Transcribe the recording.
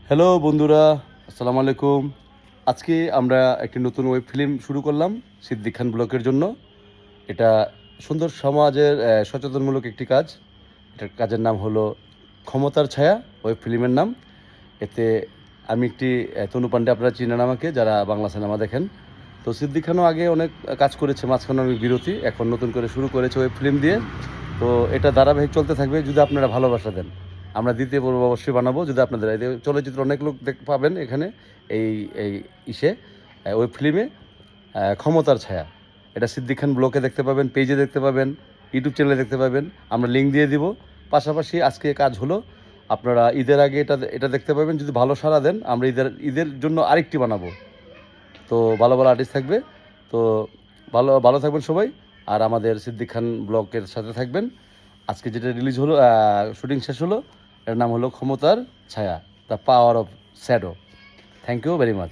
Hello বন্ধুরা, আসসালামু আলাইকুম। আজকে আমরা একটি নতুন ওয়েব ফিল্ম শুরু করলাম সিদ্দিক খান ব্লকের জন্য। এটা সুন্দর সমাজের সচেতনমূলক একটি কাজ। এটার কাজের নাম হলো ক্ষমতার ছায়া, ওয়েব ফিল্মের নাম। এতে আমি একটি তনু পান্ডে, আপনারা চিনেন আমাকে যারা বাংলা সিনেমা দেখেন। তো সিদ্দিক খানও আগে অনেক কাজ করেছে, মাঝখানে অনেক বিরতি, এখন নতুন করে শুরু করেছে ওয়েব ফিল্ম দিয়ে। তো এটা ধারাবাহিক চলতে থাকবে যদি আপনারা ভালোবাসা দেন। আমরা দ্বিতীয় পর্ব অবশ্যই বানাবো যদি আপনাদের এই চলচ্চিত্র অনেক লোক পাবেন এখানে এই এই ইসে ওয়েব ফিল্মে ক্ষমতার ছায়া। এটা সিদ্দিক খান ব্লগে দেখতে পাবেন, পেজে দেখতে পাবেন, ইউটিউব চ্যানেলে দেখতে পাবেন। আমরা লিঙ্ক দিয়ে দিব। পাশাপাশি আজকে কাজ হলো আপনারা ঈদের আগে এটা এটা দেখতে পাবেন। যদি ভালো সাড়া দেন আমরা ঈদের জন্য আরেকটি বানাবো। তো ভালো ভালো আর্টিস্ট থাকবে। তো ভালো ভালো থাকবেন সবাই। আর আমাদের সিদ্দিক খান ব্লগের সাথে থাকবেন। আজকে যেটা রিলিজ হলো, শুটিং শেষ হলো, এর নাম হলো ক্ষমতার ছায়া, the power of shadow. Thank you very much.